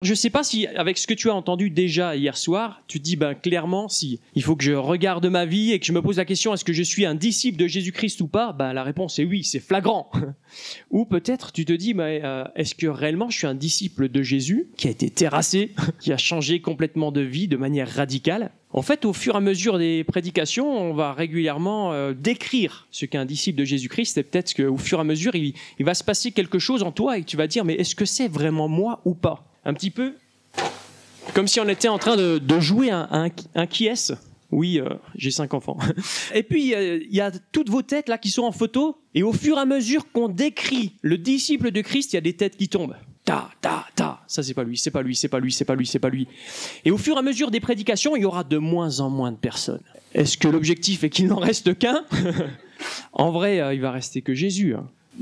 Je ne sais pas si, avec ce que tu as entendu déjà hier soir, tu te dis clairement, si il faut que je regarde ma vie et que je me pose la question, est-ce que je suis un disciple de Jésus-Christ ou pas? La réponse est oui, c'est flagrant. Ou peut-être tu te dis, est-ce que réellement je suis un disciple de Jésus qui a été terrassé, qui a changé complètement de vie de manière radicale? En fait, au fur et à mesure des prédications, on va régulièrement décrire ce qu'est un disciple de Jésus-Christ, et peut-être qu'au fur et à mesure, il va se passer quelque chose en toi et que tu vas dire, mais est-ce que c'est vraiment moi ou pas? Un petit peu comme si on était en train de jouer un qui est-ce. Oui, j'ai 5 enfants. Et puis, il y a toutes vos têtes là qui sont en photo, et au fur et à mesure qu'on décrit le disciple de Christ, il y a des têtes qui tombent. Ta, ta, ta. Ça, c'est pas lui, c'est pas lui, c'est pas lui, c'est pas lui, c'est pas lui. Et au fur et à mesure des prédications, il y aura de moins en moins de personnes. Est-ce que l'objectif est qu'il n'en reste qu'un? En vrai, il va rester que Jésus.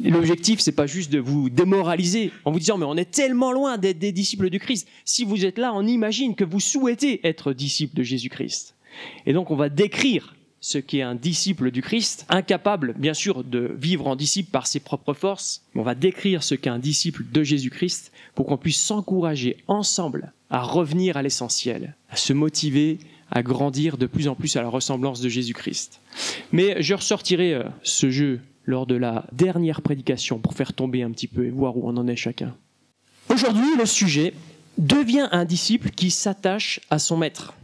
L'objectif, c'est pas juste de vous démoraliser en vous disant mais on est tellement loin d'être des disciples du Christ. Si vous êtes là, on imagine que vous souhaitez être disciple de Jésus-Christ. Et donc on va décrire ce qu'est un disciple du Christ, incapable bien sûr de vivre en disciple par ses propres forces. On va décrire ce qu'est un disciple de Jésus-Christ pour qu'on puisse s'encourager ensemble à revenir à l'essentiel, à se motiver, à grandir de plus en plus à la ressemblance de Jésus-Christ. Mais je ressortirai ce jeu lors de la dernière prédication pour faire tomber un petit peu et voir où on en est chacun. Aujourd'hui, le sujet devient un disciple qui s'attache à son maître.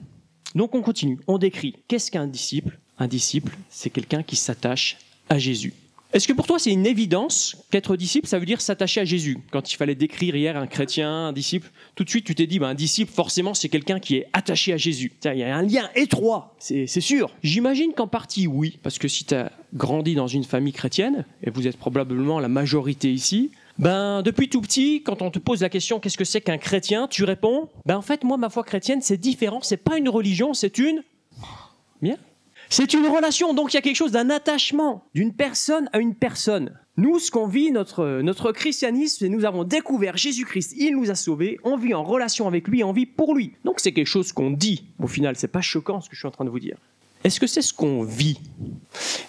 Donc on continue, on décrit. Qu'est-ce qu'un disciple? Un disciple, c'est quelqu'un qui s'attache à Jésus. Est-ce que pour toi c'est une évidence qu'être disciple, ça veut dire s'attacher à Jésus? Quand il fallait décrire hier un chrétien, un disciple, tout de suite tu t'es dit, un disciple forcément c'est quelqu'un qui est attaché à Jésus. Il y a un lien étroit, c'est sûr. J'imagine qu'en partie oui, parce que si tu as grandi dans une famille chrétienne, et vous êtes probablement la majorité ici, depuis tout petit, quand on te pose la question qu'est-ce que c'est qu'un chrétien, tu réponds, en fait moi ma foi chrétienne c'est différent, c'est pas une religion, c'est une... Bien. C'est une relation, donc il y a quelque chose d'un attachement d'une personne à une personne. Nous, ce qu'on vit, notre christianisme, c'est nous avons découvert Jésus-Christ, il nous a sauvés, on vit en relation avec lui, on vit pour lui. Donc c'est quelque chose qu'on dit. Au final, c'est pas choquant ce que je suis en train de vous dire. Est-ce que c'est ce qu'on vit?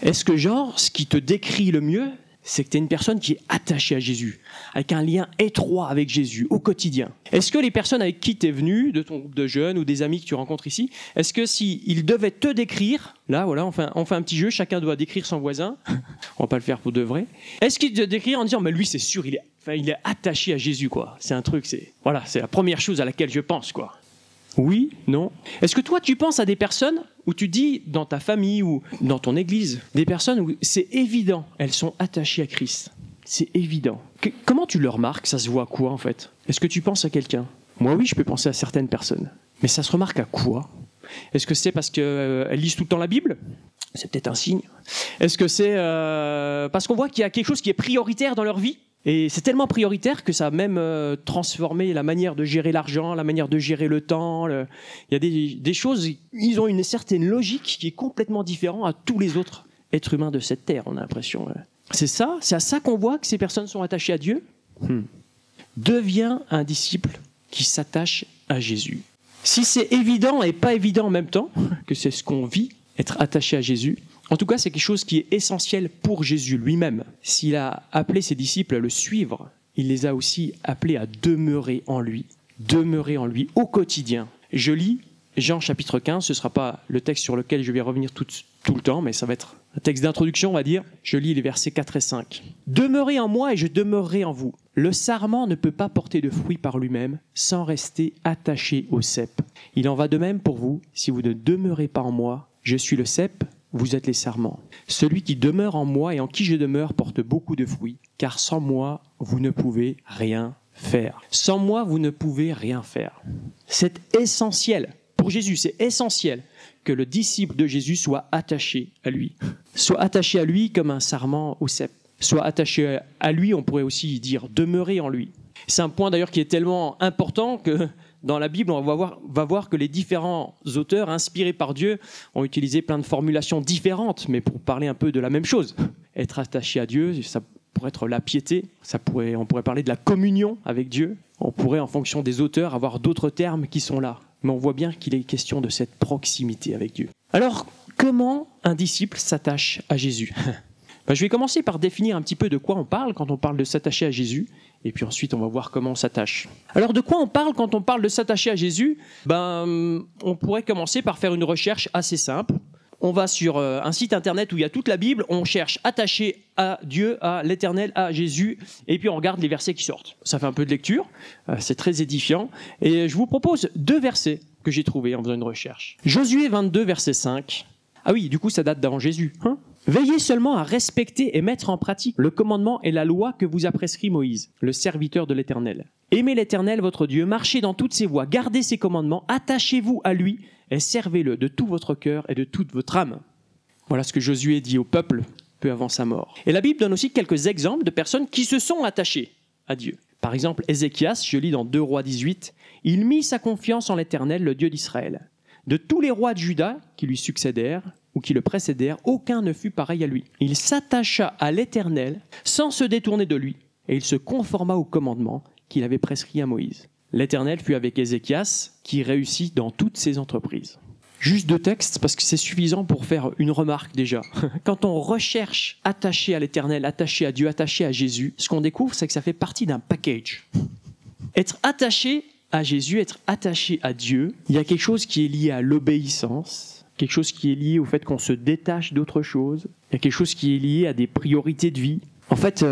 Est-ce que ce qui te décrit le mieux, c'est que tu es une personne qui est attachée à Jésus, avec un lien étroit avec Jésus au quotidien? Est-ce que les personnes avec qui tu es venu, de ton groupe de jeunes ou des amis que tu rencontres ici, est-ce que s'ils devaient te décrire, là voilà, on fait un petit jeu, chacun doit décrire son voisin, on va pas le faire pour de vrai, est-ce qu'ils te décrivent en disant mais lui c'est sûr, il est attaché à Jésus quoi, c'est un truc, c'est la première chose à laquelle je pense quoi. Oui, non. Est-ce que toi, tu penses à des personnes où tu dis, dans ta famille ou dans ton église, des personnes où c'est évident, elles sont attachées à Christ. C'est évident. Comment tu le remarques? Ça se voit à quoi, en fait? Est-ce que tu penses à quelqu'un? Moi, oui, je peux penser à certaines personnes. Mais ça se remarque à quoi? Est-ce que c'est parce qu'elles lisent tout le temps la Bible? C'est peut-être un signe. Est-ce que c'est parce qu'on voit qu'il y a quelque chose qui est prioritaire dans leur vie? Et c'est tellement prioritaire que ça a même transformé la manière de gérer l'argent, la manière de gérer le temps. Il y a des choses, ils ont une certaine logique qui est complètement différente à tous les autres êtres humains de cette terre, on a l'impression. C'est à ça qu'on voit que ces personnes sont attachées à Dieu. Deviens un disciple qui s'attache à Jésus. Si c'est évident et pas évident en même temps, que c'est ce qu'on vit, être attaché à Jésus, en tout cas, c'est quelque chose qui est essentiel pour Jésus lui-même. S'il a appelé ses disciples à le suivre, il les a aussi appelés à demeurer en lui au quotidien. Je lis Jean chapitre 15, ce ne sera pas le texte sur lequel je vais revenir tout le temps, mais ça va être un texte d'introduction, on va dire. Je lis les versets 4 et 5. « Demeurez en moi et je demeurerai en vous. Le sarment ne peut pas porter de fruits par lui-même sans rester attaché au cep. Il en va de même pour vous, si vous ne demeurez pas en moi, je suis le cep, vous êtes les sarments. Celui qui demeure en moi et en qui je demeure porte beaucoup de fruits, car sans moi, vous ne pouvez rien faire. Sans moi, vous ne pouvez rien faire. » C'est essentiel. Pour Jésus, c'est essentiel que le disciple de Jésus soit attaché à lui. Soit attaché à lui comme un sarment au cep. Soit attaché à lui, on pourrait aussi dire demeurer en lui. C'est un point d'ailleurs qui est tellement important que dans la Bible, on va voir que les différents auteurs inspirés par Dieu ont utilisé plein de formulations différentes, mais pour parler un peu de la même chose. Être attaché à Dieu, ça pourrait être la piété, on pourrait parler de la communion avec Dieu. On pourrait, en fonction des auteurs, avoir d'autres termes qui sont là. Mais on voit bien qu'il est question de cette proximité avec Dieu. Alors, comment un disciple s'attache à Jésus? Je vais commencer par définir un petit peu de quoi on parle quand on parle de s'attacher à Jésus. Et puis ensuite, on va voir comment on s'attache. Alors, de quoi on parle quand on parle de s'attacher à Jésus ? On pourrait commencer par faire une recherche assez simple. On va sur un site internet où il y a toute la Bible, on cherche attaché à Dieu, à l'Éternel, à Jésus, et puis on regarde les versets qui sortent. Ça fait un peu de lecture, c'est très édifiant. Et je vous propose 2 versets que j'ai trouvés en faisant une recherche. Josué 22, verset 5. Ah oui, du coup ça date d'avant Jésus. Veillez seulement à respecter et mettre en pratique le commandement et la loi que vous a prescrit Moïse, le serviteur de l'Éternel. Aimez l'Éternel votre Dieu, marchez dans toutes ses voies, gardez ses commandements, attachez-vous à lui et servez-le de tout votre cœur et de toute votre âme. Voilà ce que Josué dit au peuple peu avant sa mort. Et la Bible donne aussi quelques exemples de personnes qui se sont attachées à Dieu. Par exemple, Ézéchias, je lis dans 2 Rois 18, « Il mit sa confiance en l'Éternel, le Dieu d'Israël. De tous les rois de Juda qui lui succédèrent ou qui le précédèrent, aucun ne fut pareil à lui. Il s'attacha à l'Éternel sans se détourner de lui, et il se conforma au commandement qu'il avait prescrit à Moïse. L'Éternel fut avec Ézéchias, qui réussit dans toutes ses entreprises. » Juste 2 textes, parce que c'est suffisant pour faire une remarque déjà. Quand on recherche attaché à l'Éternel, attaché à Dieu, attaché à Jésus, ce qu'on découvre, c'est que ça fait partie d'un package. Être attaché à Jésus, être attaché à Dieu, il y a quelque chose qui est lié à l'obéissance, quelque chose qui est lié au fait qu'on se détache d'autre chose, il y a quelque chose qui est lié à des priorités de vie. En fait,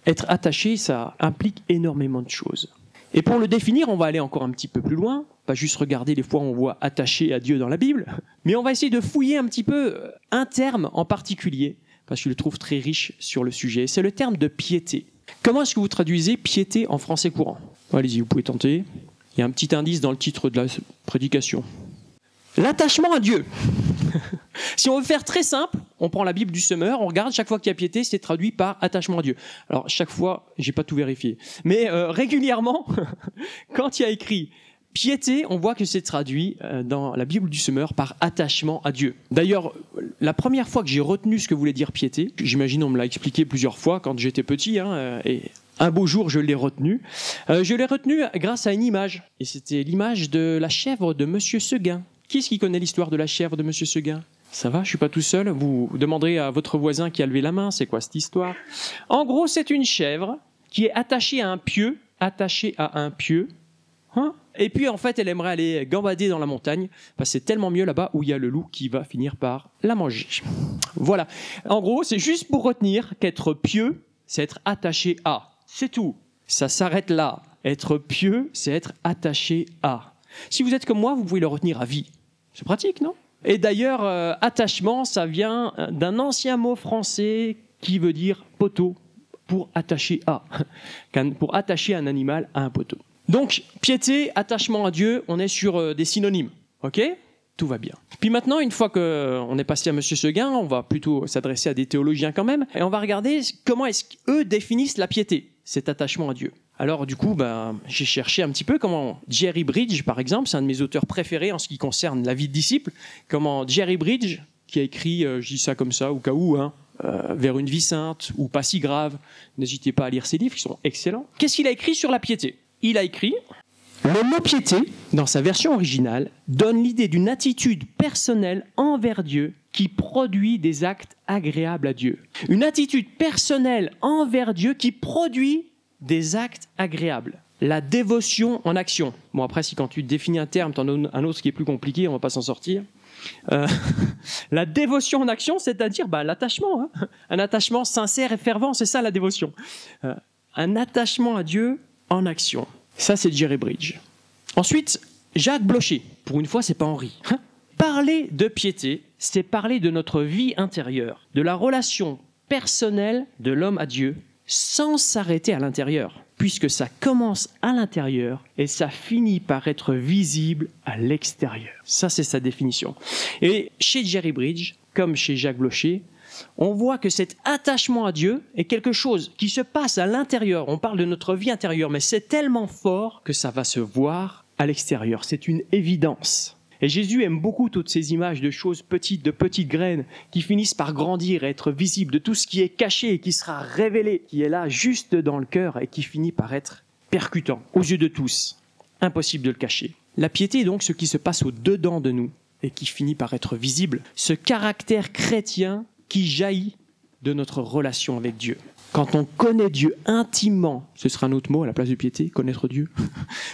être attaché, ça implique énormément de choses. Et pour le définir, on va aller encore un petit peu plus loin, pas juste regarder les fois où on voit attaché à Dieu dans la Bible, mais on va essayer de fouiller un petit peu un terme en particulier, parce que je le trouve très riche sur le sujet, c'est le terme de piété. Comment est-ce que vous traduisez piété en français courant ? Allez-y, vous pouvez tenter. Il y a un petit indice dans le titre de la prédication. L'attachement à Dieu. Si on veut faire très simple, on prend la Bible du semeur, on regarde, chaque fois qu'il y a piété, c'est traduit par attachement à Dieu. Alors, chaque fois, j'ai pas tout vérifié. Mais régulièrement, quand il y a écrit piété, on voit que c'est traduit dans la Bible du semeur par attachement à Dieu. D'ailleurs, la première fois que j'ai retenu ce que voulait dire piété, j'imagine on me l'a expliqué plusieurs fois quand j'étais petit, et un beau jour je l'ai retenu. Je l'ai retenu grâce à une image, et c'était l'image de la chèvre de Monsieur Seguin. Qui est-ce qui connaît l'histoire de la chèvre de Monsieur Seguin ? Ça va, je suis pas tout seul. Vous demanderez à votre voisin qui a levé la main, c'est quoi cette histoire ? En gros, c'est une chèvre qui est attachée à un pieu, et puis en fait, elle aimerait aller gambader dans la montagne, parce que c'est tellement mieux là-bas où il y a le loup qui va finir par la manger. Voilà. En gros, c'est juste pour retenir qu'être pieux, c'est être attaché à. C'est tout. Ça s'arrête là. Être pieux, c'est être attaché à. Si vous êtes comme moi, vous pouvez le retenir à vie. C'est pratique, non ? Et d'ailleurs, attachement, ça vient d'un ancien mot français qui veut dire poteau, pour attacher à. Pour attacher un animal à un poteau. Donc, piété, attachement à Dieu, on est sur des synonymes. Ok ? Tout va bien. Puis maintenant, une fois qu'on est passé à Monsieur Seguin, on va plutôt s'adresser à des théologiens quand même, et on va regarder comment est-ce qu'eux définissent la piété, cet attachement à Dieu. Alors du coup, j'ai cherché un petit peu comment Jerry Bridge, par exemple, c'est un de mes auteurs préférés en ce qui concerne la vie de disciple, comment Jerry Bridge, qui a écrit, je dis ça comme ça, au cas où, Vers une vie sainte, ou Pas si grave, n'hésitez pas à lire ses livres, qui sont excellents. Qu'est-ce qu'il a écrit sur la piété ? Il a écrit « Le mot piété, dans sa version originale, donne l'idée d'une attitude personnelle envers Dieu qui produit des actes agréables à Dieu. » Une attitude personnelle envers Dieu qui produit des actes agréables. La dévotion en action. Bon, après, si quand tu définis un terme, tu en donnes un autre qui est plus compliqué, on va pas s'en sortir. La dévotion en action, c'est-à-dire l'attachement. Un attachement sincère et fervent, c'est ça la dévotion. Un attachement à Dieu en action. Ça, c'est Jerry Bridge. Ensuite, Jacques Blocher. Pour une fois, c'est pas Henri. Parler de piété, c'est parler de notre vie intérieure, de la relation personnelle de l'homme à Dieu, sans s'arrêter à l'intérieur, puisque ça commence à l'intérieur et ça finit par être visible à l'extérieur. Ça, c'est sa définition. Et chez Jerry Bridge, comme chez Jacques Blocher, on voit que cet attachement à Dieu est quelque chose qui se passe à l'intérieur. On parle de notre vie intérieure, mais c'est tellement fort que ça va se voir à l'extérieur. C'est une évidence. Et Jésus aime beaucoup toutes ces images de choses petites, de petites graines qui finissent par grandir et être visibles, de tout ce qui est caché et qui sera révélé, qui est là juste dans le cœur et qui finit par être percutant aux yeux de tous. Impossible de le cacher. La piété est donc ce qui se passe au-dedans de nous et qui finit par être visible. Ce caractère chrétien qui jaillit de notre relation avec Dieu. Quand on connaît Dieu intimement, ce sera un autre mot à la place de piété, connaître Dieu,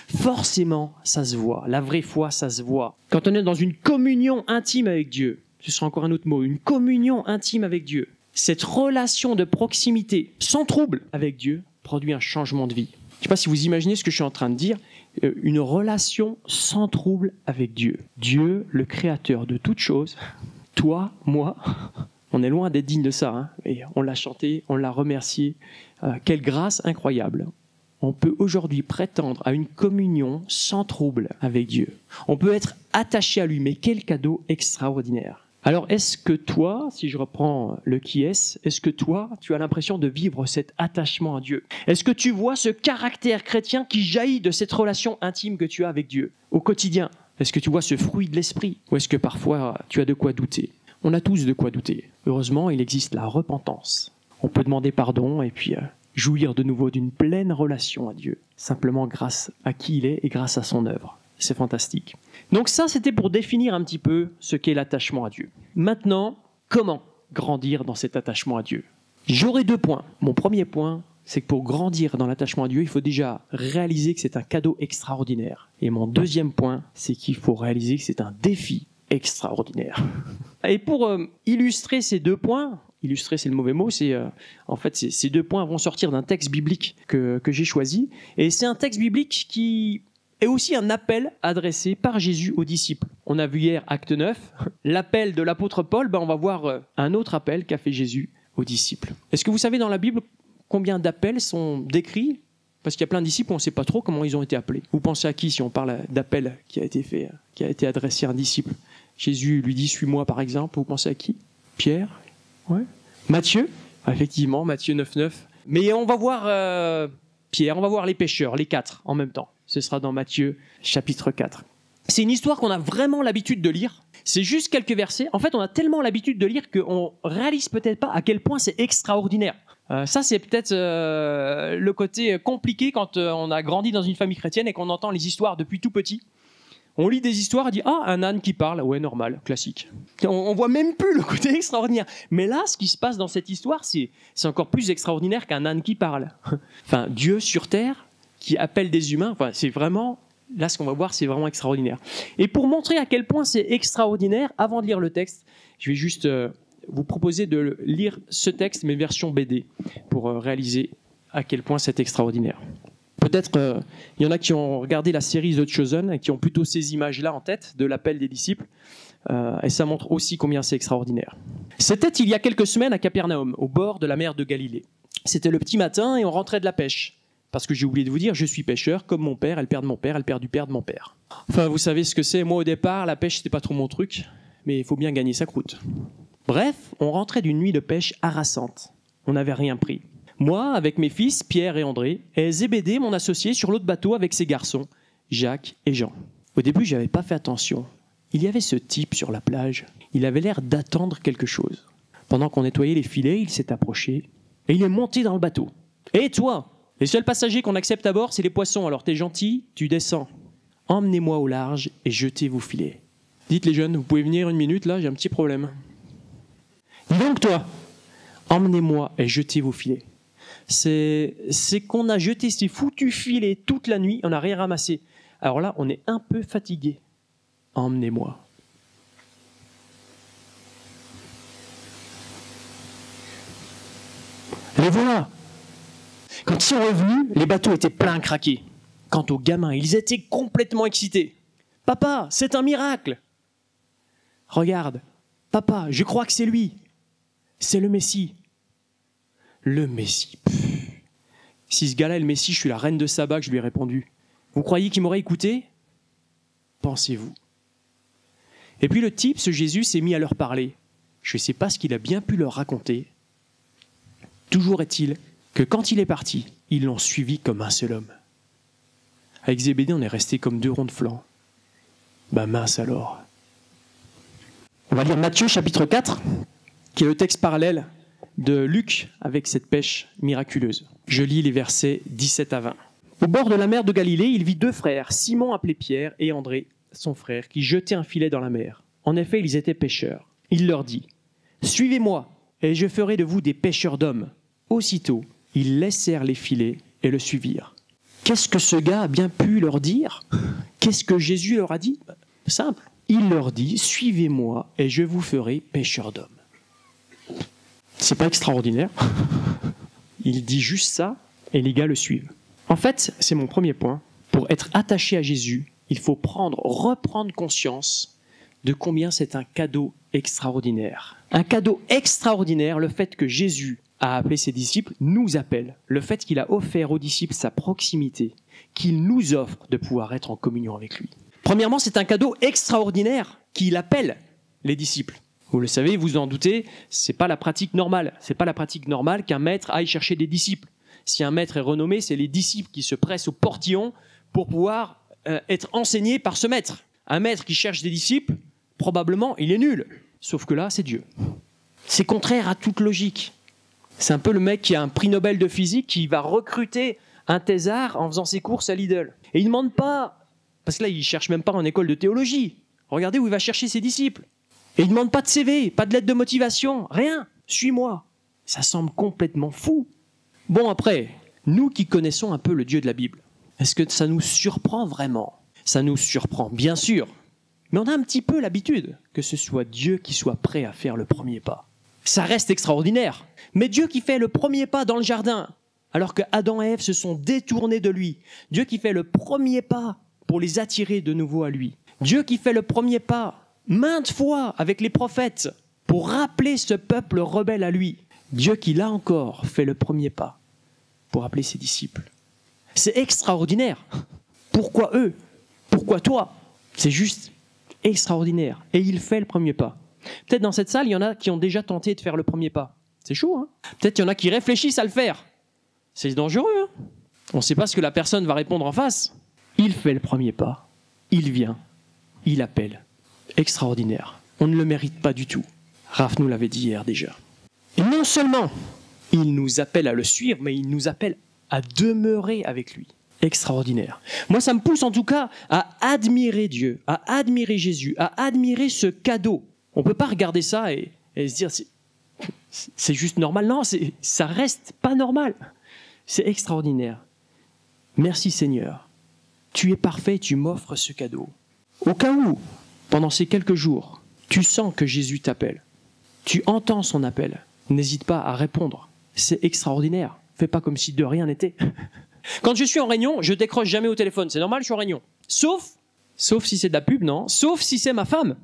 forcément, ça se voit. La vraie foi, ça se voit. Quand on est dans une communion intime avec Dieu, ce sera encore un autre mot, une communion intime avec Dieu. Cette relation de proximité, sans trouble avec Dieu, produit un changement de vie. Je ne sais pas si vous imaginez ce que je suis en train de dire. Une relation sans trouble avec Dieu. Dieu, le créateur de toutes choses, toi, moi, on est loin d'être digne de ça, hein, et on l'a chanté, on l'a remercié. Quelle grâce incroyable. On peut aujourd'hui prétendre à une communion sans trouble avec Dieu. On peut être attaché à lui, mais quel cadeau extraordinaire. Alors, est-ce que toi, si je reprends le qui est-ce que toi, tu as l'impression de vivre cet attachement à Dieu? Est-ce que tu vois ce caractère chrétien qui jaillit de cette relation intime que tu as avec Dieu au quotidien? Est-ce que tu vois ce fruit de l'esprit? Ou est-ce que parfois tu as de quoi douter? On a tous de quoi douter. Heureusement, il existe la repentance. On peut demander pardon et puis jouir de nouveau d'une pleine relation à Dieu, simplement grâce à qui il est et grâce à son œuvre. C'est fantastique. Donc ça, c'était pour définir un petit peu ce qu'est l'attachement à Dieu. Maintenant, comment grandir dans cet attachement à Dieu? J'aurai 2 points. Mon premier point, c'est que pour grandir dans l'attachement à Dieu, il faut déjà réaliser que c'est un cadeau extraordinaire. Et mon deuxième point, c'est qu'il faut réaliser que c'est un défi extraordinaire. Et pour illustrer ces 2 points, illustrer c'est le mauvais mot, en fait ces 2 points vont sortir d'un texte biblique que j'ai choisi. Et c'est un texte biblique qui est aussi un appel adressé par Jésus aux disciples. On a vu hier, acte 9, l'appel de l'apôtre Paul, on va voir un autre appel qu'a fait Jésus aux disciples. Est-ce que vous savez dans la Bible combien d'appels sont décrits? Parce qu'il y a plein de disciples, on ne sait pas trop comment ils ont été appelés. Vous pensez à qui si on parle d'appel qui a été adressé à un disciple? Jésus lui dit « Suis-moi » par exemple, vous pensez à qui? Pierre? Ouais. Matthieu? Effectivement, Matthieu 9,9. Mais on va voir Pierre, on va voir les pêcheurs, les 4 en même temps. Ce sera dans Matthieu chapitre 4. C'est une histoire qu'on a vraiment l'habitude de lire. C'est juste quelques versets. En fait, on a tellement l'habitude de lire qu'on réalise peut-être pas à quel point c'est extraordinaire. Ça, c'est peut-être le côté compliqué quand on a grandi dans une famille chrétienne et qu'on entend les histoires depuis tout petit. On lit des histoires et dit « Ah, un âne qui parle. Ouais, normal, classique. » On voit même plus le côté extraordinaire. Mais là, ce qui se passe dans cette histoire, c'est encore plus extraordinaire qu'un âne qui parle. Enfin, Dieu sur terre qui appelle des humains. Enfin, c'est vraiment... Là, ce qu'on va voir, c'est vraiment extraordinaire. Et pour montrer à quel point c'est extraordinaire, avant de lire le texte, je vais juste vous proposer de lire ce texte, mais version BD, pour réaliser à quel point c'est extraordinaire. Peut-être il y en a qui ont regardé la série The Chosen et qui ont plutôt ces images-là en tête de l'appel des disciples. Et ça montre aussi combien c'est extraordinaire. C'était il y a quelques semaines à Capernaum, au bord de la mer de Galilée. C'était le petit matin et on rentrait de la pêche. Parce que j'ai oublié de vous dire, je suis pêcheur, comme mon père, et le père de mon père, et le père du père de mon père. Enfin, vous savez ce que c'est. Moi, au départ, la pêche, c'était pas trop mon truc, mais il faut bien gagner sa croûte. Bref, on rentrait d'une nuit de pêche harassante. On n'avait rien pris. Moi, avec mes fils, Pierre et André, et Zébédée, mon associé, sur l'autre bateau avec ses garçons, Jacques et Jean. Au début, je n'avais pas fait attention. Il y avait ce type sur la plage. Il avait l'air d'attendre quelque chose. Pendant qu'on nettoyait les filets, il s'est approché, et il est monté dans le bateau. « Hé, toi ! Les seuls passagers qu'on accepte à bord, c'est les poissons. Alors t'es gentil, tu descends. Emmenez-moi au large et jetez vos filets. » Dites les jeunes, vous pouvez venir 1 minute, là, j'ai un petit problème. Dis donc toi, emmenez-moi et jetez vos filets. C'est qu'on a jeté ces foutus filets toute la nuit, on n'a rien ramassé. Alors là, on est un peu fatigué. Emmenez-moi. Les voilà. Quand ils sont revenus, les bateaux étaient pleins craqués. Quant aux gamins, ils étaient complètement excités. « Papa, c'est un miracle !»« Regarde, papa, je crois que c'est lui. C'est le Messie. » Le Messie. Si ce gars-là est le Messie, je suis la reine de Saba, que je lui ai répondu. Vous croyez qu'il m'aurait écouté? Pensez-vous. Et puis le type, ce Jésus, s'est mis à leur parler. Je ne sais pas ce qu'il a bien pu leur raconter. Toujours est-il que quand il est parti, ils l'ont suivi comme un seul homme. Avec Zébédée, on est restés comme 2 ronds de flanc. Ben mince alors. On va lire Matthieu chapitre 4, qui est le texte parallèle de Luc avec cette pêche miraculeuse. Je lis les versets 17 à 20. Au bord de la mer de Galilée, il vit 2 frères, Simon appelé Pierre et André, son frère, qui jetaient un filet dans la mer. En effet, ils étaient pêcheurs. Il leur dit « Suivez-moi, et je ferai de vous des pêcheurs d'hommes. » Aussitôt, ils laissèrent les filets et le suivirent. Qu'est-ce que ce gars a bien pu leur dire? Qu'est-ce que Jésus leur a dit? Simple. Il leur dit, suivez-moi et je vous ferai pêcheurs d'hommes. C'est pas extraordinaire. Il dit juste ça et les gars le suivent. En fait, c'est mon premier point. Pour être attaché à Jésus, il faut reprendre conscience de combien c'est un cadeau extraordinaire. Un cadeau extraordinaire, le fait que Jésus a appelé ses disciples, nous appelle. Le fait qu'il a offert aux disciples sa proximité, qu'il nous offre de pouvoir être en communion avec lui. Premièrement, c'est un cadeau extraordinaire qu'il appelle les disciples. Vous le savez, vous en doutez, c'est pas la pratique normale. C'est pas la pratique normale qu'un maître aille chercher des disciples. Si un maître est renommé, c'est les disciples qui se pressent au portillon pour pouvoir être enseignés par ce maître. Un maître qui cherche des disciples, probablement, il est nul. Sauf que là, c'est Dieu. C'est contraire à toute logique. C'est un peu le mec qui a un prix Nobel de physique qui va recruter un thésard en faisant ses courses à Lidl. Et il ne demande pas, parce que là, il ne cherche même pas en école de théologie. Regardez où il va chercher ses disciples. Et il ne demande pas de CV, pas de lettre de motivation, rien. Suis-moi. Ça semble complètement fou. Bon, après, nous qui connaissons un peu le Dieu de la Bible, est-ce que ça nous surprend vraiment? Ça nous surprend, bien sûr. Mais on a un petit peu l'habitude que ce soit Dieu qui soit prêt à faire le premier pas. Ça reste extraordinaire. Mais Dieu qui fait le premier pas dans le jardin, alors que Adam et Ève se sont détournés de lui. Dieu qui fait le premier pas pour les attirer de nouveau à lui. Dieu qui fait le premier pas maintes fois avec les prophètes pour rappeler ce peuple rebelle à lui. Dieu qui, là encore, fait le premier pas pour appeler ses disciples. C'est extraordinaire. Pourquoi eux? Pourquoi toi? C'est juste extraordinaire. Et il fait le premier pas. Peut-être dans cette salle, il y en a qui ont déjà tenté de faire le premier pas. C'est chaud, hein? Peut-être il y en a qui réfléchissent à le faire. C'est dangereux, hein? On ne sait pas ce que la personne va répondre en face. Il fait le premier pas. Il vient. Il appelle. Extraordinaire. On ne le mérite pas du tout. Raph nous l'avait dit hier déjà. Et non seulement il nous appelle à le suivre, mais il nous appelle à demeurer avec lui. Extraordinaire. Moi, ça me pousse en tout cas à admirer Dieu, à admirer Jésus, à admirer ce cadeau. On ne peut pas regarder ça et se dire c'est juste normal. Non, ça reste pas normal. C'est extraordinaire. Merci Seigneur. Tu es parfait, tu m'offres ce cadeau. Au cas où, pendant ces quelques jours, tu sens que Jésus t'appelle, tu entends son appel, n'hésite pas à répondre. C'est extraordinaire. Fais pas comme si de rien n'était. Quand je suis en réunion, je décroche jamais au téléphone. C'est normal, je suis en réunion. Sauf si c'est de la pub, non. Sauf si c'est ma femme.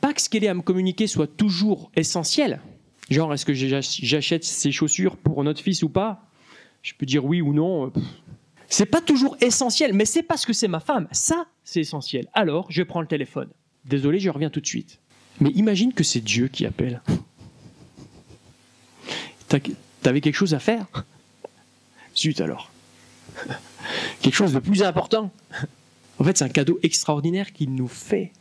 Pas que ce qu'elle ait à me communiquer soit toujours essentiel. Genre, est-ce que j'achète ces chaussures pour notre fils ou pas? Je peux dire oui ou non. C'est pas toujours essentiel, mais c'est parce que c'est ma femme. Ça, c'est essentiel. Alors, je prends le téléphone. Désolé, je reviens tout de suite. Mais imagine que c'est Dieu qui appelle. T'avais quelque chose à faire? Zut alors. Quelque chose de plus important. En fait, c'est un cadeau extraordinaire qu'il nous fait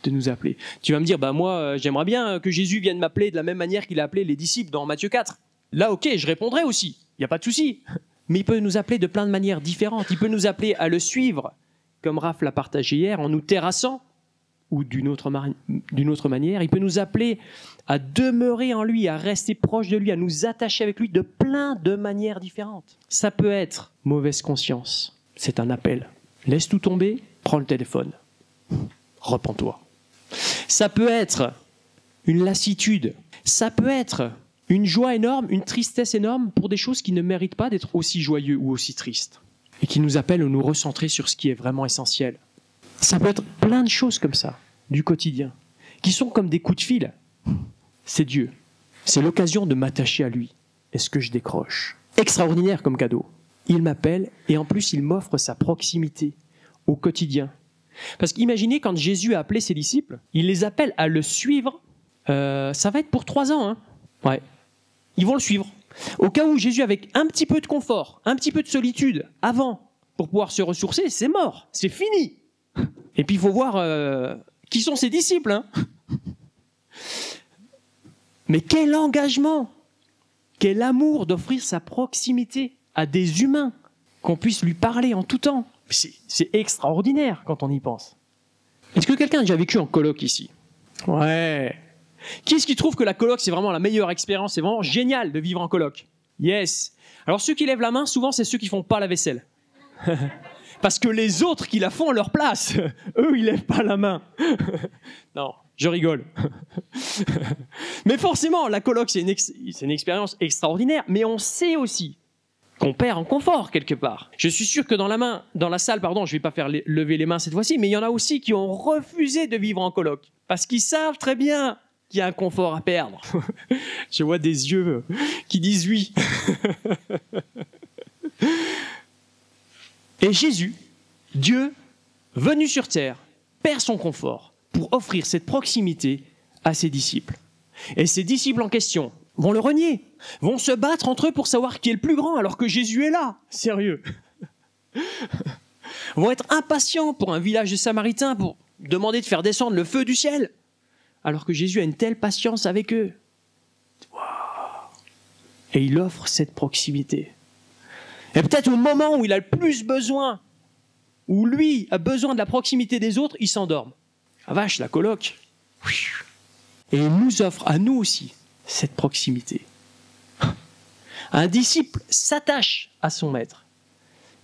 de nous appeler. Tu vas me dire, moi, j'aimerais bien que Jésus vienne m'appeler de la même manière qu'il a appelé les disciples dans Matthieu 4. Là, ok, je répondrai aussi. Il n'y a pas de souci. Mais il peut nous appeler de plein de manières différentes. Il peut nous appeler à le suivre, comme Raph l'a partagé hier, en nous terrassant, ou d'une autre manière. Il peut nous appeler à demeurer en lui, à rester proche de lui, à nous attacher avec lui de plein de manières différentes. Ça peut être mauvaise conscience. C'est un appel. Laisse tout tomber, prends le téléphone. Repens-toi. Ça peut être une lassitude. Ça peut être une joie énorme, une tristesse énorme pour des choses qui ne méritent pas d'être aussi joyeux ou aussi tristes. Et qui nous appellent à nous recentrer sur ce qui est vraiment essentiel. Ça peut être plein de choses comme ça, du quotidien, qui sont comme des coups de fil. C'est Dieu. C'est l'occasion de m'attacher à lui. Est-ce que je décroche? Extraordinaire comme cadeau. Il m'appelle et en plus il m'offre sa proximité au quotidien. Parce qu'imaginez quand Jésus a appelé ses disciples, il les appelle à le suivre. Ça va être pour 3 ans. Hein. Ouais. Ils vont le suivre. Au cas où Jésus, avec un petit peu de confort, un petit peu de solitude avant, pour pouvoir se ressourcer, c'est mort. C'est fini. Et puis il faut voir qui sont ses disciples. Hein. Mais quel engagement, quel amour d'offrir sa proximité à des humains, qu'on puisse lui parler en tout temps. C'est extraordinaire quand on y pense. Est-ce que quelqu'un a déjà vécu en coloc ici? Ouais. Qui est-ce qui trouve que la coloc c'est vraiment la meilleure expérience? C'est vraiment génial de vivre en coloc. Yes. Alors ceux qui lèvent la main, souvent c'est ceux qui font pas la vaisselle. Parce que les autres qui la font à leur place, eux ils lèvent pas la main. Non, je rigole. Mais forcément, la coloc c'est une expérience extraordinaire, mais on sait aussi qu'on perd en confort quelque part. Je suis sûr que dans la salle, je vais pas faire lever les mains cette fois-ci, mais il y en a aussi qui ont refusé de vivre en coloc parce qu'ils savent très bien qu'il y a un confort à perdre. Je vois des yeux qui disent oui. Et Jésus, Dieu, venu sur terre, perd son confort pour offrir cette proximité à ses disciples. Et ces disciples en question vont le renier, vont se battre entre eux pour savoir qui est le plus grand alors que Jésus est là. Sérieux. Vont être impatients pour un village de Samaritains pour demander de faire descendre le feu du ciel alors que Jésus a une telle patience avec eux. Wow. Et il offre cette proximité. Et peut-être au moment où il a le plus besoin, où lui a besoin de la proximité des autres, il s'endorme. Ah vache, la coloc. Et il nous offre à nous aussi cette proximité. Un disciple s'attache à son maître,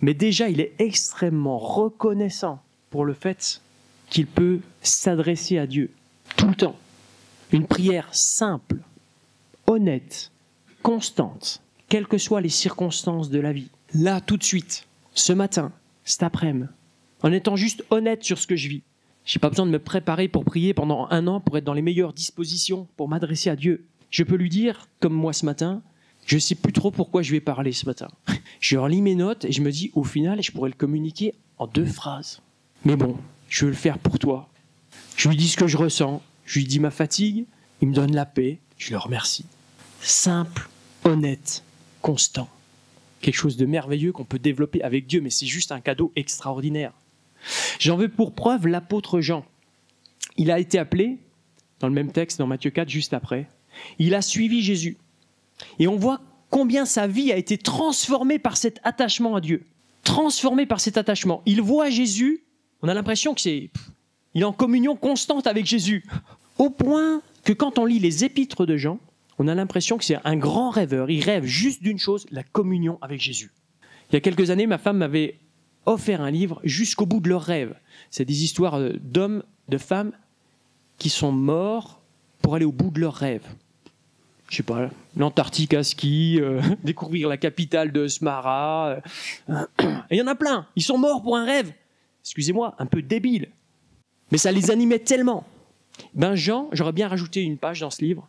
mais déjà il est extrêmement reconnaissant pour le fait qu'il peut s'adresser à Dieu tout le temps. Une prière simple, honnête, constante, quelles que soient les circonstances de la vie. Là, tout de suite, ce matin, cet après-midi, en étant juste honnête sur ce que je vis. Je n'ai pas besoin de me préparer pour prier pendant 1 an pour être dans les meilleures dispositions pour m'adresser à Dieu. Je peux lui dire, comme moi ce matin, je ne sais plus trop pourquoi je vais parler ce matin. Je relis mes notes et je me dis, au final, je pourrais le communiquer en 2 phrases. Mais bon, je veux le faire pour toi. Je lui dis ce que je ressens, je lui dis ma fatigue, il me donne la paix, je le remercie. Simple, honnête, constant. Quelque chose de merveilleux qu'on peut développer avec Dieu, mais c'est juste un cadeau extraordinaire. J'en veux pour preuve l'apôtre Jean. Il a été appelé, dans le même texte, dans Matthieu 4, juste après, il a suivi Jésus. Et on voit combien sa vie a été transformée par cet attachement à Dieu. Transformée par cet attachement. Il voit Jésus, on a l'impression qu'il est en communion constante avec Jésus. Au point que quand on lit les épîtres de Jean, on a l'impression que c'est un grand rêveur. Il rêve juste d'une chose, la communion avec Jésus. Il y a quelques années, ma femme m'avait offert un livre jusqu'au bout de leurs rêves. C'est des histoires d'hommes, de femmes qui sont morts pour aller au bout de leurs rêves. Je sais pas, l'Antarctique à ski, découvrir la capitale de Smara. Et il y en a plein. Ils sont morts pour un rêve. Excusez-moi, un peu débile. Mais ça les animait tellement. Jean, j'aurais bien rajouté une page dans ce livre.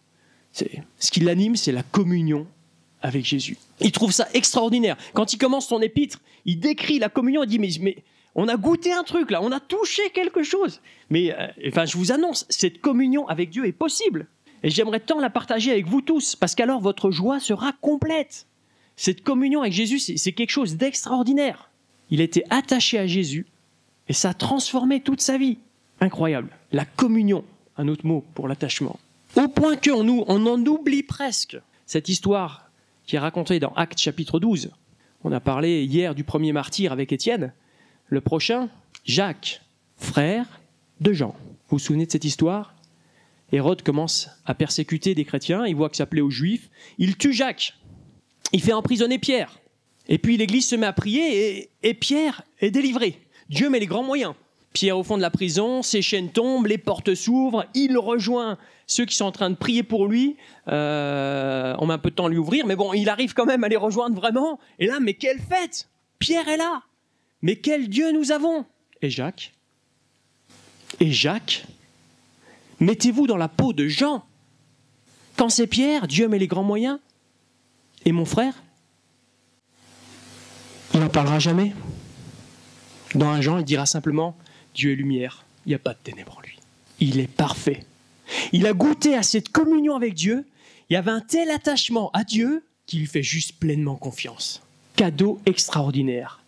Ce qui l'anime, c'est la communion avec Jésus. Il trouve ça extraordinaire. Quand il commence son épître, il décrit la communion, il dit mais on a goûté un truc là, on a touché quelque chose. Mais je vous annonce, cette communion avec Dieu est possible. Et j'aimerais tant la partager avec vous tous, parce qu'alors votre joie sera complète. Cette communion avec Jésus, c'est quelque chose d'extraordinaire. Il était attaché à Jésus, et ça a transformé toute sa vie. Incroyable. La communion, un autre mot pour l'attachement. Au point qu'on en oublie presque cette histoire qui est racontée dans Actes chapitre 12. On a parlé hier du premier martyr avec Étienne. Le prochain, Jacques, frère de Jean. Vous vous souvenez de cette histoire ? Hérode commence à persécuter des chrétiens, il voit que ça plaît aux Juifs, il tue Jacques, il fait emprisonner Pierre. Et puis l'Église se met à prier et Pierre est délivré. Dieu met les grands moyens. Pierre au fond de la prison, ses chaînes tombent, les portes s'ouvrent, il rejoint ceux qui sont en train de prier pour lui. On met un peu de temps à lui ouvrir, mais bon, il arrive quand même à les rejoindre vraiment. Et là, mais quelle fête! Pierre est là! Mais quel Dieu nous avons! Et Jacques, mettez-vous dans la peau de Jean. Quand c'est Pierre, Dieu met les grands moyens. Et mon frère, il n'en parlera jamais. Dans 1 Jean, il dira simplement « Dieu est lumière, il n'y a pas de ténèbres en lui. Il est parfait. » Il a goûté à cette communion avec Dieu. Il y avait un tel attachement à Dieu qu'il lui fait juste pleinement confiance. Cadeau extraordinaire.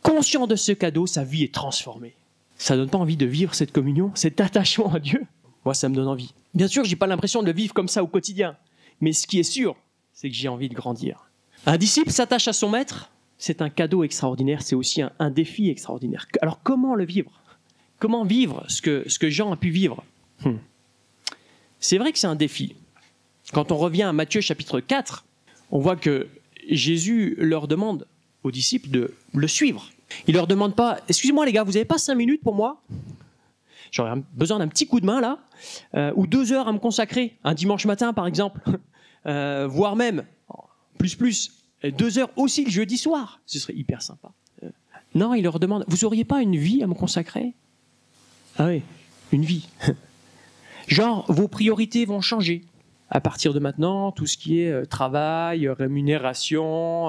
Conscient de ce cadeau, sa vie est transformée. Ça ne donne pas envie de vivre cette communion, cet attachement à Dieu? Moi, ça me donne envie. Bien sûr, je n'ai pas l'impression de le vivre comme ça au quotidien. Mais ce qui est sûr, c'est que j'ai envie de grandir. Un disciple s'attache à son maître, c'est un cadeau extraordinaire, c'est aussi un défi extraordinaire. Alors, comment le vivre? Comment vivre ce que Jean a pu vivre? C'est vrai que c'est un défi. Quand on revient à Matthieu chapitre 4, on voit que Jésus leur demande aux disciples de le suivre. Il leur demande pas, excusez-moi les gars, vous n'avez pas 5 minutes pour moi? J'aurais besoin d'un petit coup de main là, ou 2 heures à me consacrer, un dimanche matin par exemple, voire même, plus, 2 heures aussi le jeudi soir, ce serait hyper sympa. Non, il leur demande, vous n'auriez pas une vie à me consacrer? Ah oui, une vie. Genre, vos priorités vont changer. À partir de maintenant, tout ce qui est travail, rémunération,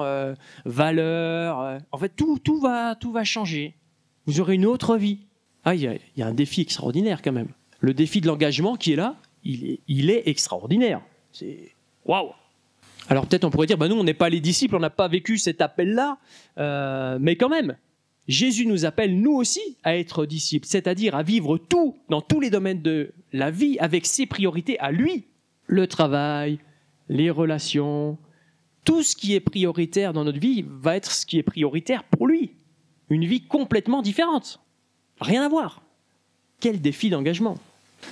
valeur, en fait, tout va changer. Vous aurez une autre vie. Ah, il y a un défi extraordinaire quand même. Le défi de l'engagement qui est là, il est extraordinaire. C'est waouh. Alors peut-être on pourrait dire, nous on n'est pas les disciples, on n'a pas vécu cet appel-là, mais quand même, Jésus nous appelle nous aussi à être disciples, c'est-à-dire à vivre tout dans tous les domaines de la vie avec ses priorités à lui. Le travail, les relations, tout ce qui est prioritaire dans notre vie va être ce qui est prioritaire pour lui. Une vie complètement différente. Rien à voir. Quel défi d'engagement.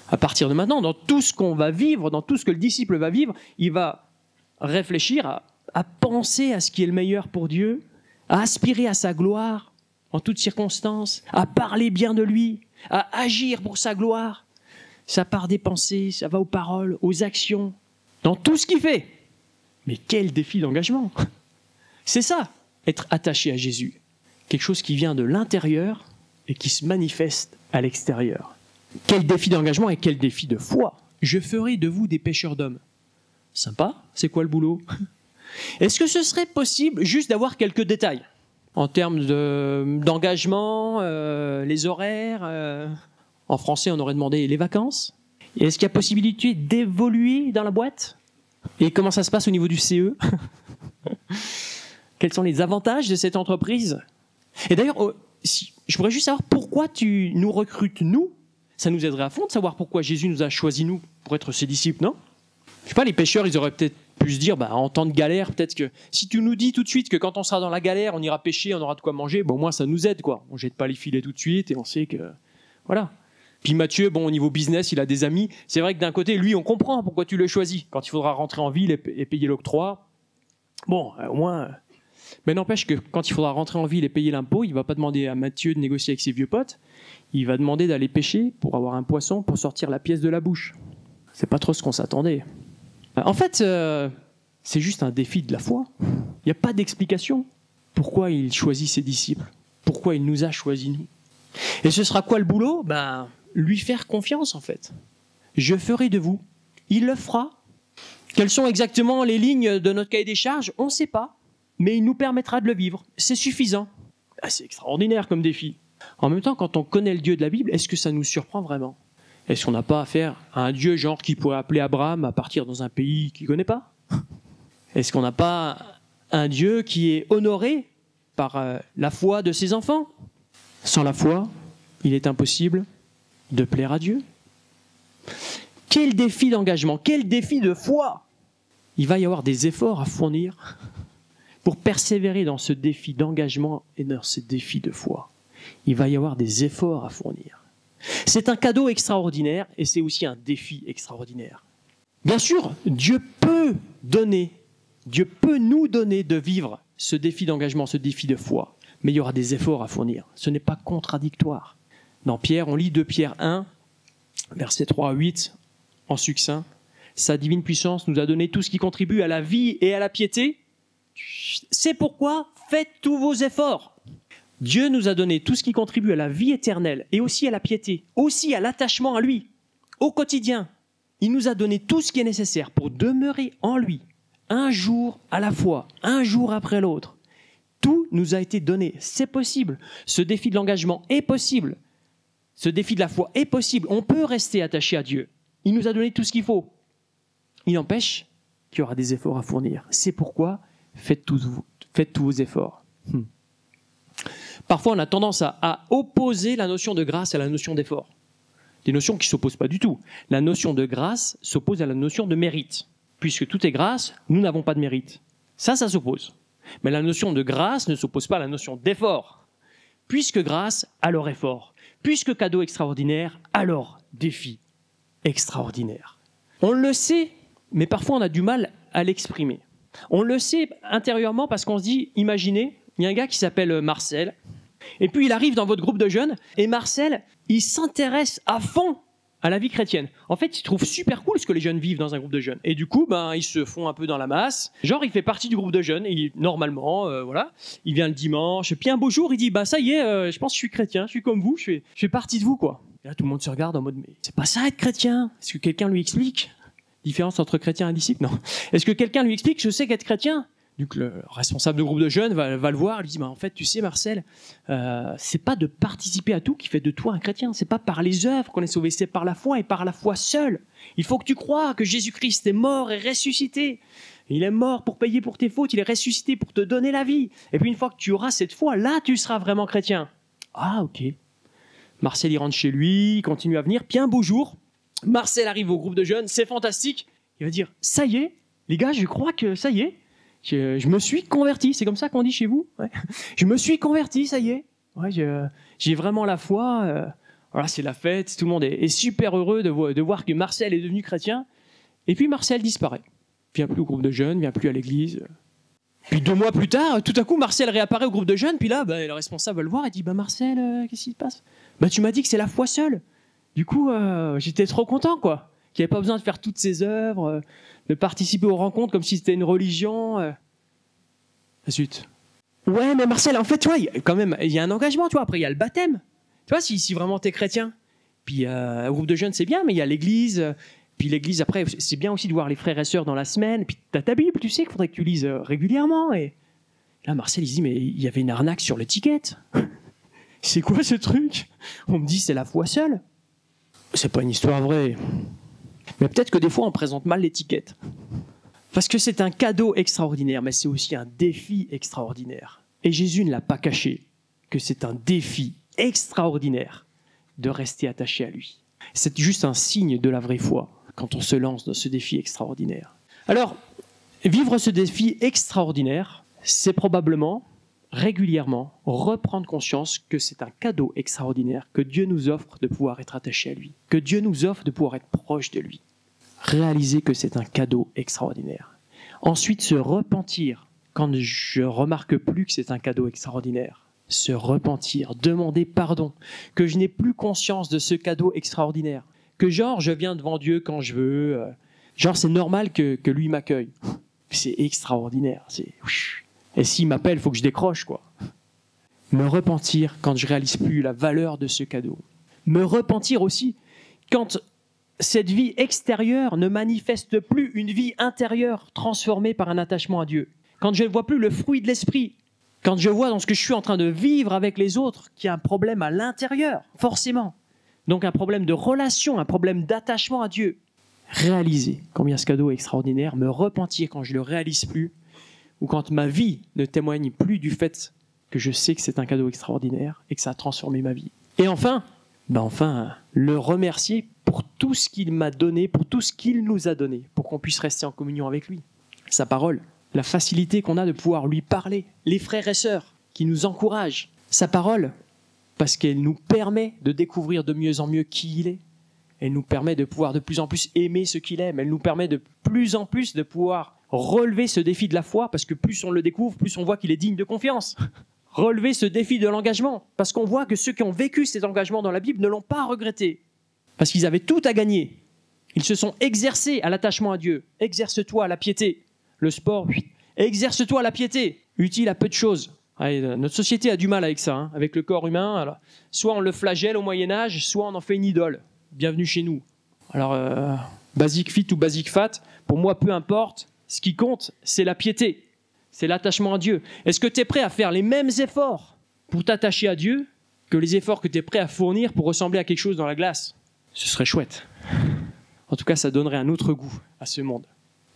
À partir de maintenant, dans tout ce qu'on va vivre, dans tout ce que le disciple va vivre, il va réfléchir à penser à ce qui est le meilleur pour Dieu, à aspirer à sa gloire en toutes circonstances, à parler bien de lui, à agir pour sa gloire. Ça part des pensées, ça va aux paroles, aux actions, dans tout ce qu'il fait. Mais quel défi d'engagement! C'est ça, être attaché à Jésus. Quelque chose qui vient de l'intérieur et qui se manifeste à l'extérieur. Quel défi d'engagement et quel défi de foi! Je ferai de vous des pêcheurs d'hommes. Sympa, c'est quoi le boulot? Est-ce que ce serait possible juste d'avoir quelques détails en termes d'engagement, les horaires en français, on aurait demandé les vacances. Est-ce qu'il y a possibilité d'évoluer dans la boîte? Et comment ça se passe au niveau du CE? Quels sont les avantages de cette entreprise? Et d'ailleurs, je voudrais juste savoir pourquoi tu nous recrutes, nous. Ça nous aiderait à fond de savoir pourquoi Jésus nous a choisis, nous, pour être ses disciples, non? Je sais pas, les pêcheurs, ils auraient peut-être pu se dire, en temps de galère, peut-être que si tu nous dis tout de suite que quand on sera dans la galère, on ira pêcher, on aura de quoi manger, au moins ça nous aide, quoi. On jette pas les filets tout de suite et on sait que... Voilà. Puis Mathieu, au niveau business, il a des amis. C'est vrai que d'un côté, lui, on comprend pourquoi tu le choisis. Quand il faudra rentrer en ville et payer l'octroi, au moins... Mais n'empêche que quand il faudra rentrer en ville et payer l'impôt, il ne va pas demander à Mathieu de négocier avec ses vieux potes. Il va demander d'aller pêcher pour avoir un poisson pour sortir la pièce de la bouche. C'est pas trop ce qu'on s'attendait. En fait, c'est juste un défi de la foi. Il n'y a pas d'explication. Pourquoi il choisit ses disciples? Pourquoi il nous a choisis, nous? Et ce sera quoi le boulot? Lui faire confiance, en fait. Je ferai de vous. Il le fera. Quelles sont exactement les lignes de notre cahier des charges? On ne sait pas. Mais il nous permettra de le vivre. C'est suffisant. C'est extraordinaire comme défi. En même temps, quand on connaît le Dieu de la Bible, est-ce que ça nous surprend vraiment? Est-ce qu'on n'a pas affaire à un Dieu genre qui pourrait appeler Abraham à partir dans un pays qu'il ne connaît pas? Est-ce qu'on n'a pas un Dieu qui est honoré par la foi de ses enfants? Sans la foi, il est impossible de plaire à Dieu. Quel défi d'engagement, quel défi de foi! Il va y avoir des efforts à fournir pour persévérer dans ce défi d'engagement et dans ce défi de foi. Il va y avoir des efforts à fournir. C'est un cadeau extraordinaire et c'est aussi un défi extraordinaire. Bien sûr, Dieu peut nous donner de vivre ce défi d'engagement, ce défi de foi, mais il y aura des efforts à fournir. Ce n'est pas contradictoire. Dans Pierre, on lit 2 Pierre 1, versets 3 à 8, en succinct. Sa divine puissance nous a donné tout ce qui contribue à la vie et à la piété. C'est pourquoi faites tous vos efforts. Dieu nous a donné tout ce qui contribue à la vie éternelle et aussi à la piété, aussi à l'attachement à lui, au quotidien. Il nous a donné tout ce qui est nécessaire pour demeurer en lui, un jour à la fois, un jour après l'autre. Tout nous a été donné, c'est possible. Ce défi de l'engagement est possible. Ce défi de la foi est possible. On peut rester attaché à Dieu. Il nous a donné tout ce qu'il faut. Il empêche qu'il y aura des efforts à fournir. C'est pourquoi faites tous vos efforts. Parfois, on a tendance à opposer la notion de grâce à la notion d'effort. Des notions qui ne s'opposent pas du tout. La notion de grâce s'oppose à la notion de mérite. Puisque tout est grâce, nous n'avons pas de mérite. Ça s'oppose. Mais la notion de grâce ne s'oppose pas à la notion d'effort. Puisque grâce, alors effort. Puisque cadeau extraordinaire, alors défi extraordinaire. On le sait, mais parfois on a du mal à l'exprimer. On le sait intérieurement parce qu'on se dit, imaginez, il y a un gars qui s'appelle Marcel, et puis il arrive dans votre groupe de jeunes, et Marcel, il s'intéresse à fond à la vie chrétienne. En fait, il trouve super cool ce que les jeunes vivent dans un groupe de jeunes. Et du coup, ils se font un peu dans la masse. Genre, il fait partie du groupe de jeunes, et normalement, voilà, il vient le dimanche, puis un beau jour, il dit, ça y est, je pense que je suis chrétien, je suis comme vous, je fais partie de vous, quoi. Et là, tout le monde se regarde en mode, mais c'est pas ça être chrétien. Est-ce que quelqu'un lui explique? Différence entre chrétien et disciple? Non. Est-ce que quelqu'un lui explique, je sais qu'être chrétien? Donc le responsable de groupe de jeunes va le voir, lui dit, en fait, tu sais Marcel, c'est pas de participer à tout qui fait de toi un chrétien, c'est pas par les œuvres qu'on est sauvé, c'est par la foi et par la foi seule. Il faut que tu crois que Jésus-Christ est mort et ressuscité. Il est mort pour payer pour tes fautes, il est ressuscité pour te donner la vie. Et puis une fois que tu auras cette foi, là tu seras vraiment chrétien. Ah ok. Marcel il rentre chez lui, il continue à venir, puis un beau jour, Marcel arrive au groupe de jeunes, c'est fantastique, il va dire, ça y est, les gars, je crois que ça y est, je me suis converti, c'est comme ça qu'on dit chez vous, ouais. Je me suis converti, ça y est, ouais, j'ai vraiment la foi, voilà, c'est la fête, tout le monde est super heureux de voir que Marcel est devenu chrétien, et puis Marcel disparaît, vient plus au groupe de jeunes, vient plus à l'église. Puis 2 mois plus tard, tout à coup, Marcel réapparaît au groupe de jeunes, puis là, le responsable va le voir et dit, Marcel, qu'est-ce qui se passe? Tu m'as dit que c'est la foi seule. Du coup, j'étais trop content, quoi. Qu'il n'y avait pas besoin de faire toutes ces œuvres, de participer aux rencontres comme si c'était une religion. Zut. Ouais, mais Marcel, en fait, tu vois, quand même, il y a un engagement, tu vois. Après, il y a le baptême. Tu vois, si vraiment t'es chrétien. Puis, un groupe de jeunes, c'est bien, mais il y a l'église. Puis l'église, après, c'est bien aussi de voir les frères et sœurs dans la semaine. Puis t'as ta Bible, tu sais qu'il faudrait que tu lises régulièrement. Et là, Marcel, il se dit, mais il y avait une arnaque sur l'étiquette. C'est quoi ce truc? On me dit, c'est la foi seule. C'est pas une histoire vraie. Mais peut-être que des fois, on présente mal l'étiquette. Parce que c'est un cadeau extraordinaire, mais c'est aussi un défi extraordinaire. Et Jésus ne l'a pas caché, que c'est un défi extraordinaire de rester attaché à lui. C'est juste un signe de la vraie foi quand on se lance dans ce défi extraordinaire. Alors, vivre ce défi extraordinaire, c'est probablement, régulièrement, reprendre conscience que c'est un cadeau extraordinaire que Dieu nous offre de pouvoir être attaché à lui, que Dieu nous offre de pouvoir être proche de lui. Réaliser que c'est un cadeau extraordinaire. Ensuite, se repentir quand je remarque plus que c'est un cadeau extraordinaire. Se repentir, demander pardon, que je n'ai plus conscience de ce cadeau extraordinaire. Que genre, je viens devant Dieu quand je veux, genre c'est normal que lui m'accueille. C'est extraordinaire. Et s'il m'appelle, il faut que je décroche, quoi. Me repentir quand je réalise plus la valeur de ce cadeau. Me repentir aussi quand cette vie extérieure ne manifeste plus une vie intérieure transformée par un attachement à Dieu. Quand je ne vois plus le fruit de l'esprit. Quand je vois dans ce que je suis en train de vivre avec les autres qu'il y a un problème à l'intérieur, forcément. Donc un problème de relation, un problème d'attachement à Dieu. Réaliser combien ce cadeau est extraordinaire, me repentir quand je ne le réalise plus, ou quand ma vie ne témoigne plus du fait que je sais que c'est un cadeau extraordinaire et que ça a transformé ma vie. Et enfin, le remercier pour tout ce qu'il m'a donné, pour tout ce qu'il nous a donné, pour qu'on puisse rester en communion avec lui. Sa parole, la facilité qu'on a de pouvoir lui parler, les frères et sœurs qui nous encouragent. Sa parole, parce qu'elle nous permet de découvrir de mieux en mieux qui il est. Elle nous permet de pouvoir de plus en plus aimer ce qu'il aime. Elle nous permet de plus en plus de pouvoir relever ce défi de la foi, parce que plus on le découvre, plus on voit qu'il est digne de confiance. Relever ce défi de l'engagement, parce qu'on voit que ceux qui ont vécu cet engagement dans la Bible ne l'ont pas regretté, parce qu'ils avaient tout à gagner. Ils se sont exercés à l'attachement à Dieu. Exerce-toi à la piété. Le sport, exerce-toi à la piété, utile à peu de choses. Allez, notre société a du mal avec ça, avec le corps humain. Alors, soit on le flagelle au Moyen-Âge, soit on en fait une idole. Bienvenue chez nous. Alors, basic fit ou basic fat, pour moi, peu importe. Ce qui compte, c'est la piété. C'est l'attachement à Dieu. Est-ce que tu es prêt à faire les mêmes efforts pour t'attacher à Dieu que les efforts que tu es prêt à fournir pour ressembler à quelque chose dans la glace? Ce serait chouette. En tout cas, ça donnerait un autre goût à ce monde.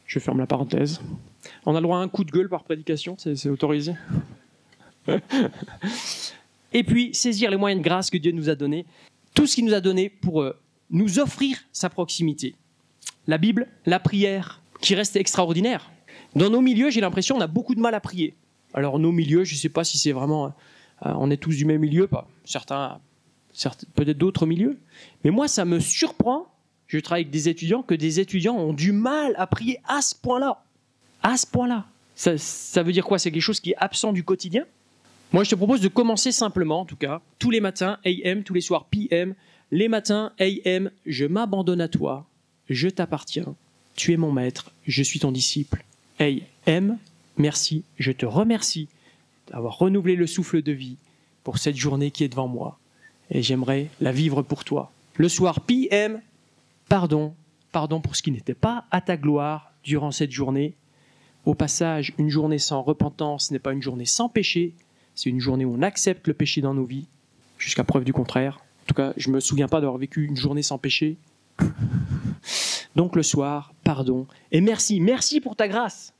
Je ferme la parenthèse. On a le droit à un coup de gueule par prédication, c'est autorisé. Et puis, saisir les moyens de grâce que Dieu nous a donnés, tout ce qu'il nous a donné pour nous offrir sa proximité. La Bible, la prière, qui reste extraordinaire. Dans nos milieux, j'ai l'impression qu'on a beaucoup de mal à prier. Alors, nos milieux, je ne sais pas si c'est vraiment... on est tous du même milieu, pas certains peut-être d'autres milieux. Mais moi, ça me surprend, je travaille avec des étudiants, que des étudiants ont du mal à prier à ce point-là. À ce point-là. Ça veut dire quoi? C'est quelque chose qui est absent du quotidien? Moi, je te propose de commencer simplement, en tout cas, tous les matins, AM, tous les soirs, PM. Les matins, AM, je m'abandonne à toi, je t'appartiens, tu es mon maître, je suis ton disciple. AM, merci, je te remercie d'avoir renouvelé le souffle de vie pour cette journée qui est devant moi. Et j'aimerais la vivre pour toi. Le soir, PM, pardon pour ce qui n'était pas à ta gloire durant cette journée. Au passage, une journée sans repentance n'est pas une journée sans péché, c'est une journée où on accepte le péché dans nos vies, jusqu'à preuve du contraire. En tout cas, je ne me souviens pas d'avoir vécu une journée sans péché. Donc le soir, pardon. Et merci pour ta grâce.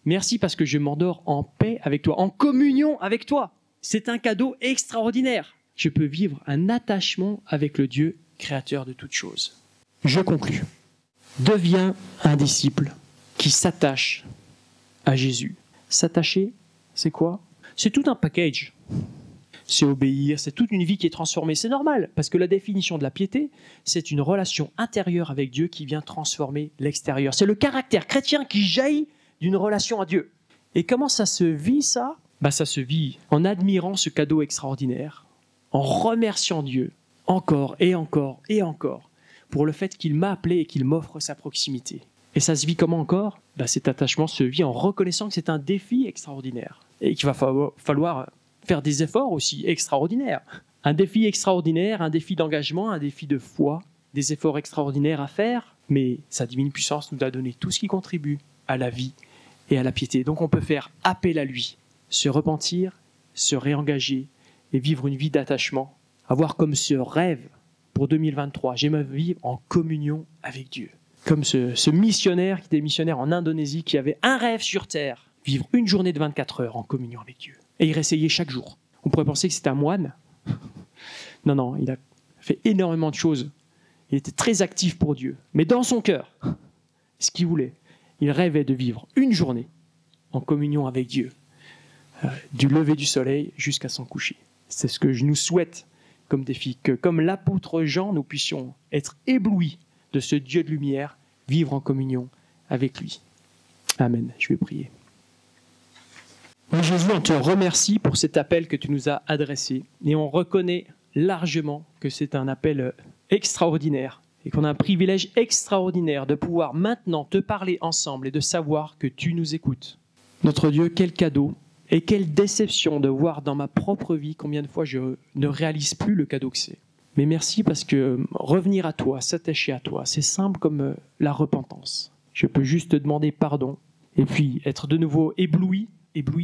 Merci parce que je m'endors en paix avec toi, en communion avec toi. C'est un cadeau extraordinaire. Je peux vivre un attachement avec le Dieu créateur de toutes choses. Je conclus. Deviens un disciple qui s'attache à Jésus. S'attacher, c'est quoi? C'est tout un package. C'est obéir, c'est toute une vie qui est transformée. C'est normal, parce que la définition de la piété, c'est une relation intérieure avec Dieu qui vient transformer l'extérieur. C'est le caractère chrétien qui jaillit d'une relation à Dieu. Et comment ça se vit, ça? Ça se vit en admirant ce cadeau extraordinaire, en remerciant Dieu encore et encore et encore pour le fait qu'il m'a appelé et qu'il m'offre sa proximité. Et ça se vit comment encore? Cet attachement se vit en reconnaissant que c'est un défi extraordinaire et qu'il va falloir faire des efforts aussi extraordinaires. Un défi extraordinaire, un défi d'engagement, un défi de foi, des efforts extraordinaires à faire, mais sa divine puissance nous a donné tout ce qui contribue à la vie et à la piété. Donc on peut faire appel à lui, se repentir, se réengager et vivre une vie d'attachement, avoir comme ce rêve pour 2023, j'aimerais vivre en communion avec Dieu. Comme ce missionnaire qui était missionnaire en Indonésie, qui avait un rêve sur terre, vivre une journée de 24 heures en communion avec Dieu. Et il réessayait chaque jour. On pourrait penser que c'était un moine. Non, il a fait énormément de choses. Il était très actif pour Dieu. Mais dans son cœur, ce qu'il voulait, il rêvait de vivre une journée en communion avec Dieu, du lever du soleil jusqu'à son coucher. C'est ce que je nous souhaite comme défi, que comme l'apôtre Jean, nous puissions être éblouis de ce Dieu de lumière, vivre en communion avec lui. Amen. Je vais prier. Mon Jésus, on te remercie pour cet appel que tu nous as adressé et on reconnaît largement que c'est un appel extraordinaire et qu'on a un privilège extraordinaire de pouvoir maintenant te parler ensemble et de savoir que tu nous écoutes. Notre Dieu, quel cadeau et quelle déception de voir dans ma propre vie combien de fois je ne réalise plus le cadeau que c'est. Mais merci parce que revenir à toi, s'attacher à toi, c'est simple comme la repentance. Je peux juste te demander pardon et puis être de nouveau ébloui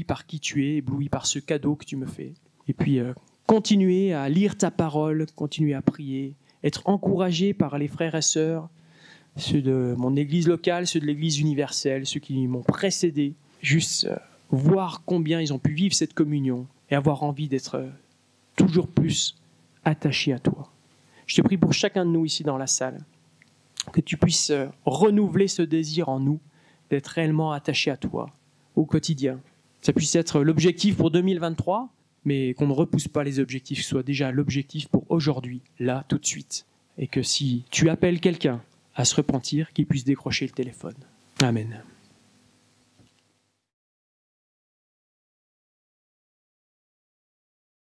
par qui tu es, ébloui par ce cadeau que tu me fais. Et puis continuer à lire ta parole, continuer à prier, être encouragé par les frères et sœurs, ceux de mon église locale, ceux de l'église universelle, ceux qui m'ont précédé, juste voir combien ils ont pu vivre cette communion et avoir envie d'être toujours plus attaché à toi. Je te prie pour chacun de nous ici dans la salle, que tu puisses renouveler ce désir en nous d'être réellement attaché à toi au quotidien. Ça puisse être l'objectif pour 2023, mais qu'on ne repousse pas les objectifs, que ce soit déjà l'objectif pour aujourd'hui, là, tout de suite. Et que si tu appelles quelqu'un à se repentir, qu'il puisse décrocher le téléphone. Amen.